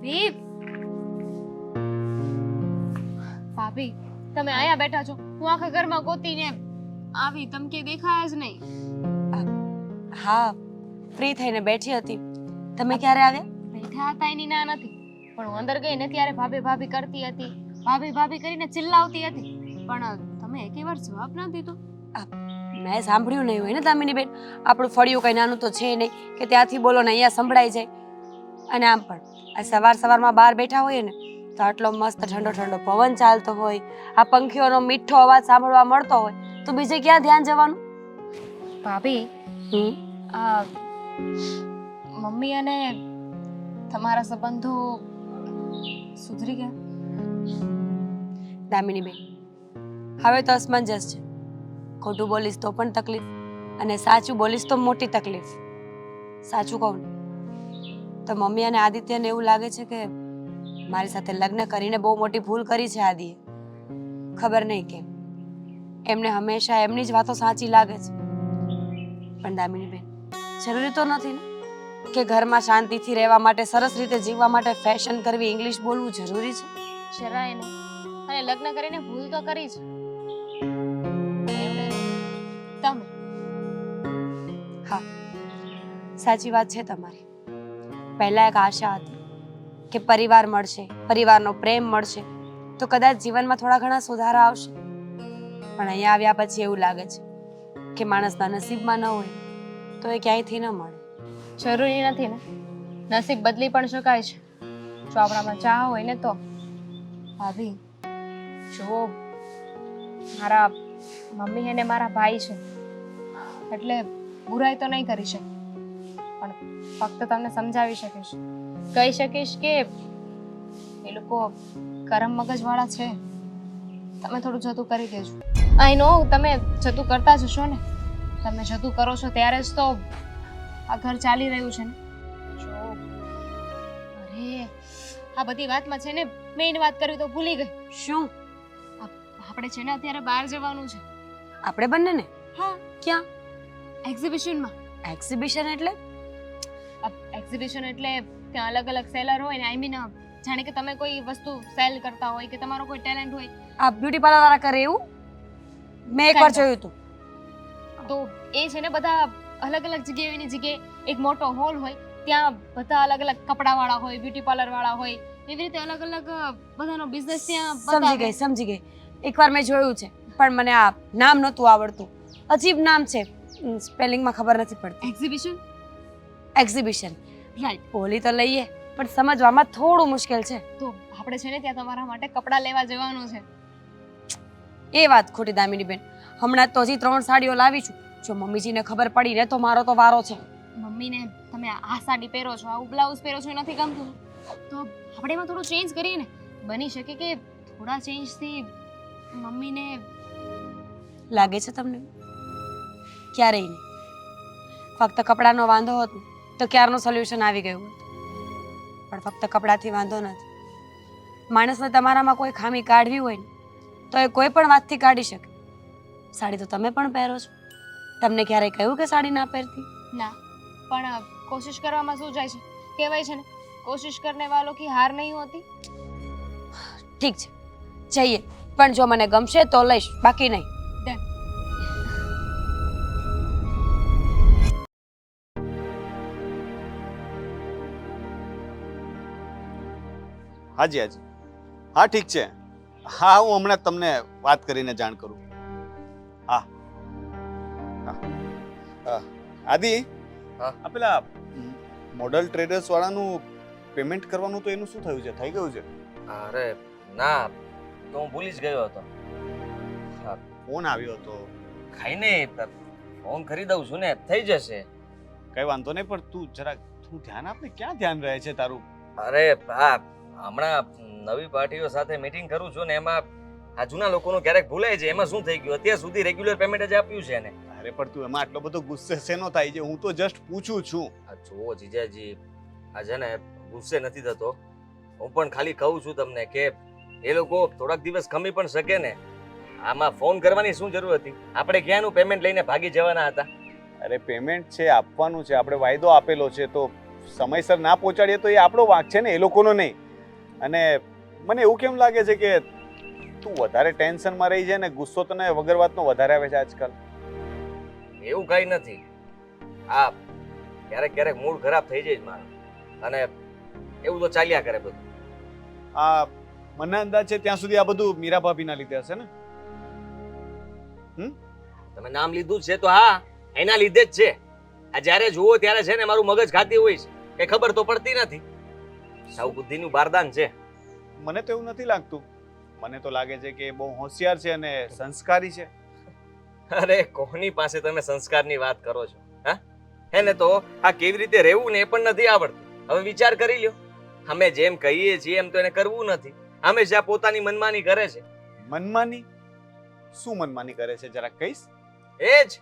ભાભી ભાભી તમે અહીંયા બેઠા છો, હું આખા ઘરમાં ગોતીને આવી, તમ કે દેખાયા જ નહીં. હા, ફ્રી થઈને બેઠી હતી. તમે ક્યારે આવ્યા? બેઠા હતા એની ના નથી, પણ હું અંદર ગઈ ને ત્યારે ભાભી ભાભી કરતી હતી, ભાભી ભાભી કરીને ચિલ્લાવતી હતી, પણ તમે એકે વાર જવાબ ના દીધો. મેં સાંભળ્યું નહીં હોય ને દામિની બેન, આપણું ફળિયું કઈ નાનું તો છે નહીં કે ત્યાંથી બોલો ને અહીંયા સંભળાઈ જાય. અને આમ પણ આ સવારમાં બહાર બેઠા હોઈએ ને તો આટલો મસ્ત ઠંડો ઠંડો પવન ચાલતો હોય, આ પંખીઓનો મીઠો અવાજ સાંભળવા મળતો હોય તો બીજે ક્યાં ધ્યાન જવાનું? ભાભી આ મમ્મી અને તમારા સંબંધો સુધરી ગયા? દામિની બેન, હવે તો અસમંજસ છે. ખોટું બોલીશ તો પણ તકલીફ, અને સાચું બોલીશ તો મોટી તકલીફ. સાચું કહું ને તો મમ્મી અને આદિત્યને એવું લાગે છે કે મારી સાથે લગ્ન કરીને બહુ મોટી ભૂલ કરી છે આદિએ. ખબર નહીં કેમ એમને હંમેશા એમની જ વાતો સાચી લાગે છે. પણ દામિની બેન, જરૂરી તો નથી ને કે ઘરમાં શાંતિથી રહેવા માટે, સરસ રીતે જીવવા માટે ફેશન કરવી, ઇંગ્લિશ બોલવું જરૂરી છે? જરાય નહીં. અને લગ્ન કરીને ભૂલ તો કરી છે. તમે હા, સાચી વાત છે તમારી. પહેલા એક આશા હતી કે પરિવાર મળશે, પરિવારનો પ્રેમ મળશે તો કદાચ જીવનમાં થોડા ઘણા સુધારા આવશે. પણ અહીંયા આવ્યા પછી એવું લાગે છે કે માણસના નસીબમાં ન હોય તો એ ક્યાંયથી ન મળે. જરૂરી નથી ને, નસીબ બદલી પણ શકાય છે જો આપણામાં ચાહ હોય ને તો. ભાભી જો મારા મમ્મી અને મારા ભાઈ છે એટલે બુરાઈ તો નહીં કરી શકે, પણ ફક્ત તમને સમજાવી શકીશ, કહી શકીશ કે એ લોકો કરમ મગજવાળા છે. તમે થોડું જતું કરી દેજો. આઈ નો તમે જતું કરતા જ હશો ને, તમે જતું કરો છો ત્યારે જ તો આ ઘર ચાલી રહ્યું છે ને. જો અરે આ બધી વાતમાં છે ને મેઇન વાત કરવી તો ભૂલી ગઈ. શું? આપણે છે ને અત્યારે બહાર જવાનું છે. આપણે બંને ને? હા, ક્યાં? એક્ઝિબિશનમાં. એક્ઝિબિશન એટલે? એક્ઝિબિશન એટલે ત્યાં અલગ અલગ સેલર હોય ને, આઈ મીન જાણે કે તમે કોઈ વસ્તુ સેલ કરતા હોય કે તમારો કોઈ ટેલેન્ટ હોય. આ બ્યુટી પાર્લર વાળા કરે એવું? મેં એકવાર જોયું હતું. તો એ છે ને બધા અલગ અલગ જગ્યાએની જગ્યાએ એક મોટો હોલ હોય, ત્યાં બધા અલગ અલગ કપડાવાળા હોય, બ્યુટી પાર્લર વાળા હોય, એવી રીતે અલગ અલગ બધાનો બિઝનેસ ત્યાં સમજી ગઈ. એકવાર મેં જોયું છે પણ મને આ નામ નહોતું આવડતું. અજીબ નામ છે, સ્પેલિંગમાં ખબર નથી પડતી. Exhibition right. બોલી તો લઈએ પણ સમજવામાં થોડું મુશ્કેલ છે. તો આપણે છે ને ત્યાં તમારા માટે કપડાં લેવા જવાનું છે. એ વાત ખોટી દામિની બેન, હમણાં તો હજી 3 સાડીઓ લાવી છું. જો મમ્મીજીને ખબર પડી ને તો મારો તો વારો છે. મમ્મીને તમે આ સાડી પહેરો છો, આવું બ્લાઉઝ પહેરો છો, નથી ગમતું તો આપણે એમાં થોડું ચેન્જ કરીએ ને. બની શકે કે થોડા ચેન્જથી મમ્મીને લાગે છે તમને? ક્યારેય નહીં. ફક્ત કપડાનો વાંધો હતો તો ક્યારનું સોલ્યુશન આવી ગયું હતું. પણ ફક્ત કપડાથી વાંધો નથી. માણસને તમારામાં કોઈ ખામી કાઢવી હોય ને તો એ કોઈ પણ વાતથી કાઢી શકે. સાડી તો તમે પણ પહેરો છો. તમને ક્યારેય કહ્યું કે સાડી ના પહેરતી? ના, પણ કોશિશ કરવામાં શું જાય છે? કહેવાય છે ને, કોશિશ કરને વાલો કી હાર નહીં હોતી. ઠીક છે, જઈએ. પણ જો મને ગમશે તો લઈશ, બાકી નહીં. Done. હાજી હાજી, હા ઠીક છે. હા, હું હમણાં તમને વાત કરીને જાણ કરું. હા હા. આદિ, આ પેલા મોડલ ટ્રેડર્સ વાળાનું પેમેન્ટ કરવાનું તો એનું શું થયું છે? થઈ ગયું છે? અરે ના, તો હું ભૂલી જ ગયો હતો. ફોન આવ્યો હતો. ખાઈ નહીં, ફોન કરી દઉં છું ને, થઈ જશે. કઈ વાંધો નહીં, પણ તું જરાક ધ્યાન આપ ને. ક્યાં ધ્યાન રહે છે તારું? અરે હા, હમણાં નવી પાર્ટીઓ સાથે મીટિંગ કરું છું ને, એમાં આ જૂના લોકોનું ક્યારેક ભૂલાય છે. એમાં શું થઈ ગયું, અત્યાર સુધી રેગ્યુલર પેમેન્ટ જ આપ્યું છે ને. અરે પણ તું એમાં આટલો બધો ગુસ્સે શેનો થાય છે? હું તો જસ્ટ પૂછું છું. આ જુઓ જીજાજી, આ છે ને ગુસ્સે નથી થતો. હું પણ ખાલી કહું છું તમને કે એ લોકો થોડાક દિવસ ખમી પણ શકે ને. આમાં ફોન કરવાની શું જરૂર હતી? આપણે ક્યાંનું પેમેન્ટ લઈને ભાગી જવાના હતા? અરે પેમેન્ટ છે, આપવાનું છે. આપણે વાયદો આપેલો છે તો સમયસર ના પહોંચાડીએ તો એ આપણો વાંક છે ને, એ લોકોનો નહીં. અને મને એવું કેમ લાગે છે કે તું વધારે ટેન્શનમાં રહી છે ને ગુસ્સો તને વગર વાતનો વધારે આવે છે આજકાલ? એવું કઈ નથી. આ ક્યારેક ક્યારેક મૂડ ખરાબ થઈ જાય જ મારો, અને એવું તો ચાલ્યા કરે બધું. આ મને અંદાજ છે ત્યાં સુધી આ બધું મીરા ભાભીના લીધે હશે ને? તમે નામ લીધું છે તો હા, એના લીધે જ છે. આ જ્યારે જુઓ ત્યારે છે ને મારું મગજ ખાતી હોય છે, કે ખબર તો પડતી નથી. સાવ બુદ્ધિનું બારદાન છે. મને તો એવું નથી લાગતું. મને તો લાગે છે કે એ બહુ હોશિયાર છે અને સંસ્કારી છે. અરે કોની પાસે તમે સંસ્કારની વાત કરો છો? હા, એને તો આ કેવી રીતે રહેવું ને એ પણ નથી આવડતું. હવે વિચાર કરી લ્યો, અમે જેમ કહીએ છીએ એમ તો એને કરવું નથી. હંમેશા પોતાની મનમાની કરે છે. મનમાની? શું મનમાની કરે છે જરા કહીશ? એ જ.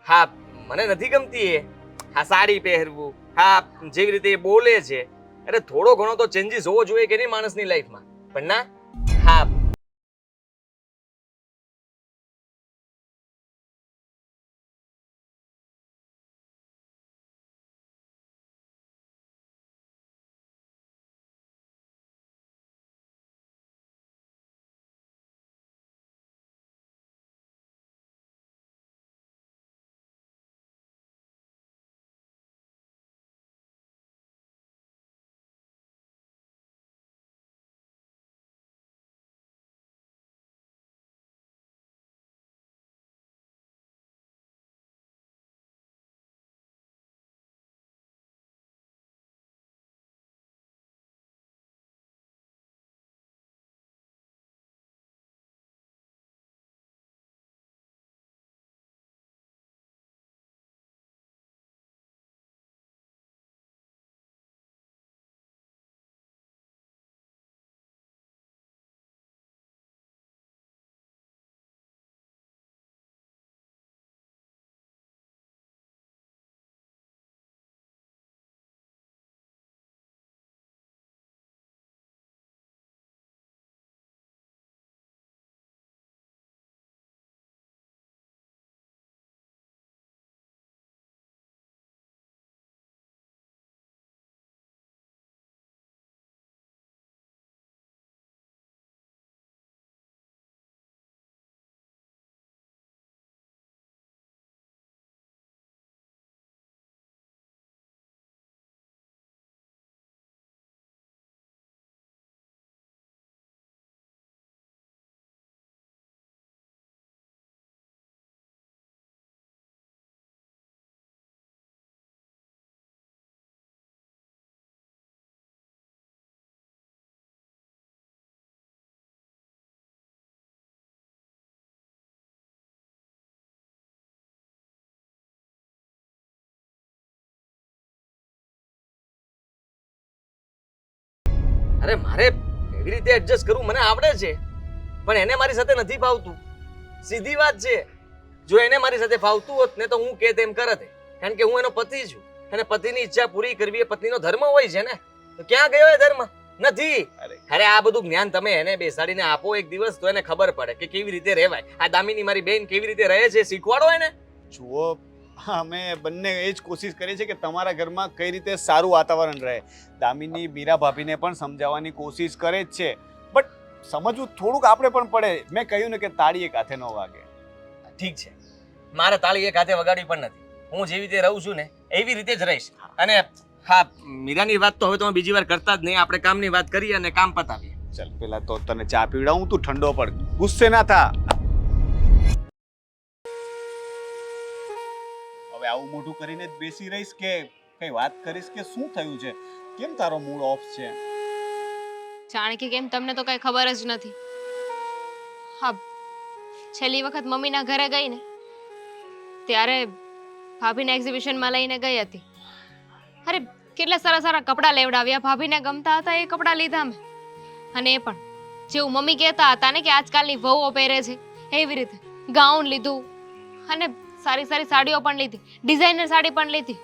હા, મને નથી ગમતી એ. હા, સાડી પહેરવું, હા જેવી રીતે એ બોલે છે, અરે થોડો ઘણો તો ચેન્જીસ હોવો જોઈએ કે નહીં માણસની લાઈફમાં? પણ ના. હા, અરે મારે એવી રીતે એડજસ્ટ કરવું મને આવડે છે, પણ એને મારી સાથે નથી ફાવતું. સીધી વાત છે. જો એને મારી સાથે ફાવતું હોત ને તો હું કે તેમ કરત. કારણ કે હું એનો પતિ છું, અને પતિની ઈચ્છા પૂરી કરવી એ પતિનો ધર્મ હોય છે ને. તો ક્યાં ગયો એ ધર્મ? નથી. અરે આ બધું જ્ઞાન તમે એને બેસાડીને આપો એક દિવસ, તો એને ખબર પડે કે કેવી રીતે રહેવાય. આ દામિની મારી બેન કેવી રીતે રહે છે શીખવાડો એને. જુઓ, અમે બંને એ જ કોશિશ કરીએ છીએ કે તમારા ઘરમાં કઈ રીતે સારું વાતાવરણ રહે. દામિની મીરા ભાભીને પણ સમજાવવાની કોશિશ કરે જ છે, બટ સમજવું થોડુંક આપણે પણ પડે. મેં કહ્યું ને કે તાળી એક હાથે ન વાગે. ઠીક છે, મારે તાળી એક હાથે વગાડવી પણ નથી. હું જેવી રીતે રહું છું ને એવી રીતે જ રહીશ. અને હા, મીરાની વાત તો હવે તમે બીજી વાર કરતા જ નહીં. આપણે કામની વાત કરીએ અને કામ પતાવીએ. ચાલ પેલા તો તને ચા પીવડાવું, તું ઠંડો પડ, ગુસ્સે ના થા. હવે આવું મોઢું કરીને જ બેસી રહીશ કે કઈ વાત કરીશ કે શું થયું છે? કેમ તારો મૂડ ઓફ છે? જાણે કે કેમ તમને તો કઈ ખબર જ નથી. હા, છેલ્લી વખત મમ્મીના ઘરે ગઈ ને ત્યારે ભાભીને એક્ઝિબિશનમાં લઈને ગઈ હતી. અરે કેટલા સારા સારા કપડાં લેવડાવ્યા, ભાભીને ગમતા હતા એ કપડાં લીધા મેં. અને એ પણ જેવું મમ્મી કહેતા હતા ને કે આજકાલની વહુઓ પહેરે છે એવી રીતે ગાઉન લીધું, અને સારી સારી સાડીઓ પણ લીધી, ડિઝાઇનર સાડી પણ લીધી.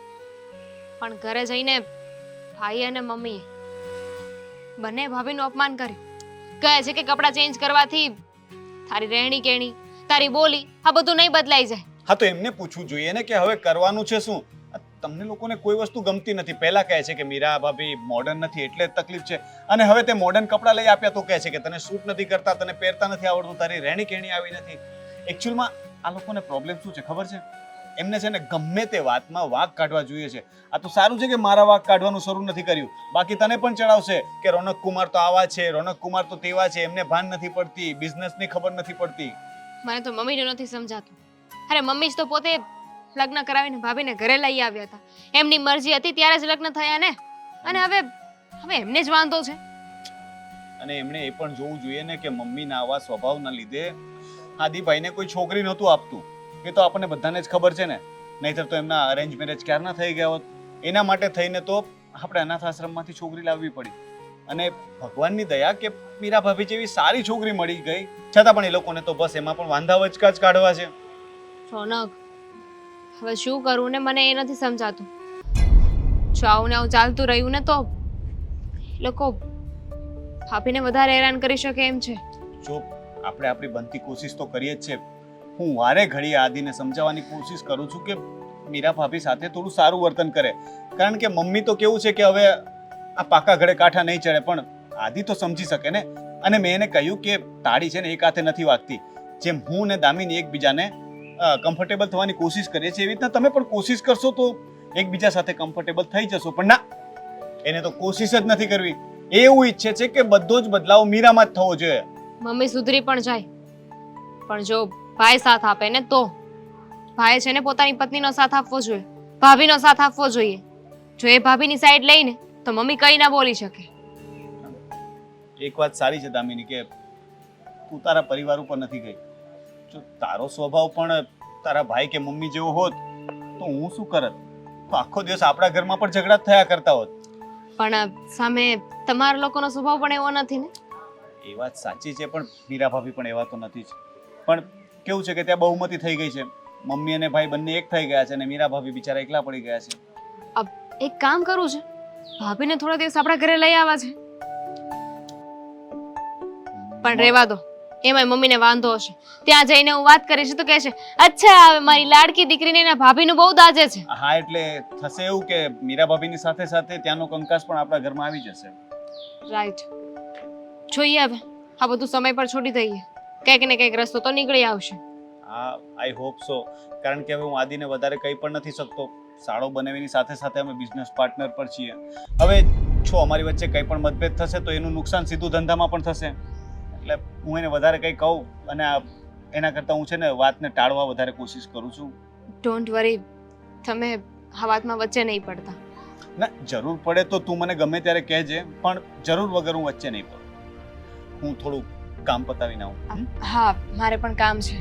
પણ ઘરે જઈને ભાઈ અને મમ્મીએ બંને ભાભીનું અપમાન કર્યું. કહે છે કે કપડાં ચેન્જ કરવાથી તારી રહેણી કેણી, તારી બોલી આ બધું નહીં બદલાઈ જાય. હા, તો એમને પૂછવું જોઈએ ને કે હવે કરવાનું છે શું? તમને લોકોને કોઈ વસ્તુ ગમતી નથી. પહેલા કહે છે કે મીરા ભાભી મોડર્ન નથી એટલે જ તકલીફ છે, અને હવે તે મોડર્ન કપડાં લઈ આપ્યા તો કહે છે કે તને સૂટ નથી કરતા, તને પહેરતા નથી આવડતું, તારી રહેણી કહેણી આવી નથી. એકચ્યુઅલમાં આ લોકોને પ્રોબ્લેમ શું છે ખબર છે? એમને છે ને ગમે તે વાતમાં વાંક કાઢવા જોઈએ છે. આ તો સારું છે કે મારા વાંક કાઢવાનું શરૂ નથી કર્યું, બાકી તને પણ ચડાવશે કે રોનક કુમાર તો આવા છે, રોનક કુમાર તો તેવા છે, એમને ભાન નથી પડતી, બિઝનેસની ખબર નથી પડતી. મને તો મમ્મીનું નથી સમજાતું. અરે મમ્મી જ તો પોતે લગ્ન કરાવીને ભાભીને ઘરે લઈ આવ્યા હતા. એમની મરજી હતી ત્યારે જ લગ્ન થયા ને, અને હવે એમને જ વાંધો છે. અને એમણે એ પણ જોવું જોઈએ ને કે મમ્મીના આવા સ્વભાવના લીધે આદિભાઈને કોઈ છોકરી નહોતું આપતું. એ તો આપણને બધાને જ ખબર છે ને, નહીતર તો એમના અરેન્જ મેરેજ ક્યારના થઈ ગયા હોત. એના માટે થઈને તો આપણે અનાથ આશ્રમમાંથી છોકરી લાવવી પડી. અને ભગવાનની દયા કે મીરા ભાભી જેવી સારી છોકરી મળી ગઈ, છતાં પણ એ લોકોને તો બસ એમાં પણ વાંધા વચકા જ કાઢવા છે. રોનક, હવે શું કરવું ને મને એ નથી સમજાતું. જો આવું ને આવું ચાલતું રહ્યું ને તો એ લોકો ભાભીને વધારે હેરાન કરી શકે એમ છે. જો આપણે આપણી બનતી કોશિશ તો કરીએ જ છે. હું વારે ઘડીએ આદિને સમજાવવાની કોશિશ કરું છું કે મીરા ભાભી સાથે થોડું સારું વર્તન કરે, કારણ કે મમ્મી તો કેવું છે કે હવે આ પાકા ઘડે કાંઠા નહીં ચડે, પણ આદિ તો સમજી શકે ને. અને મેં એને કહ્યું કે તાળી છે ને એક હાથે નથી વાગતી. જેમ હું ને દામિની એકબીજાને કમ્ફર્ટેબલ થવાની કોશિશ કરીએ છીએ, એવી રીતના તમે પણ કોશિશ કરશો તો એકબીજા સાથે કમ્ફર્ટેબલ થઈ જશો. પણ ના, એને તો કોશિશ જ નથી કરવી. એ એવું ઈચ્છે છે કે બધો જ બદલાવ મીરામાં જ થવો જોઈએ. મમ્મી સુધરી પણ જાય, પણ જો ભાઈ સાથ આપે ને તો. ભાઈ છે ને પોતાની પત્નીનો સાથ આપવો જોઈએ, ભાભીનો સાથ આપવો જોઈએ. જો એ ભાભીની સાઈડ લઈને તો મમ્મી કઈ ના બોલી શકે. એક વાત સારી છે દામિની કે તું તારા પરિવાર ઉપર નથી ગઈ. જો તારો સ્વભાવ પણ તારા ભાઈ કે મમ્મી જેવો હોત તો હું શું કરત? તો આખો દિવસ આપણા ઘરમાં પણ ઝઘડા જ થયા કરતા હોત. પણ સામે તમારા લોકોનો સ્વભાવ પણ એવો નથી ને. એ વાત સાચી છે, પણ મીરા ભાભી પણ એવા તો નથી જ. પણ કેવું છે કે ત્યાં બહુમતી થઈ ગઈ છે, મમ્મી અને ભાઈ બંને એક થઈ ગયા છે, અને મીરા ભાભી બિચારા એકલા પડી ગયા છે. એક કામ કરવું છે, ભાભીને થોડા દિવસ આપણા ઘરે લઈ આવવા છે. પણ રહેવા દો, એમાંય મમ્મીને વાંધો હશે. ત્યાં જઈને હું વાત કરીશ તો કહેશે, અચ્છા હવે મારી લાડકી દીકરીને એના ભાભીનું બહુ દાજે છે. હા, એટલે થશે એવું કે મીરા ભાભીની સાથે સાથે ત્યાંનો કંકાસ પણ આપણા ઘરમાં આવી જશે. રાઈટ. જોઈએ હવે આ બધું સમય પર છોડી દઈએ, કંઈક ને કંઈક રસ્તો તો નીકળી આવશે. હા, આઈ હોપ સો. કારણ કે હવે હું આદિને વધારે કંઈ પણ નથી શકતો. શાળો બનાવીની સાથે સાથે અમે બિઝનેસ પાર્ટનર પર છીએ. હવે જો અમારી વચ્ચે કંઈ પણ મતભેદ થશે તો એનું નુકસાન સીધું ધંધામાં પણ થશે. એટલે હું એને વધારે કંઈ કહું અને એના કરતાં હું છે ને વાતને ટાળવા વધારે કોશિશ કરું છું. ડોન્ટ વરી, તમે આ વાતમાં વચ્ચે નહીં પડતા. ના, જરૂર પડે તો તું મને ગમે ત્યારે કહેજે, પણ જરૂર વગર હું વચ્ચે નહીં પડું. હું થોડું કામ પતાવીને આવું. હા, મારે પણ કામ છે.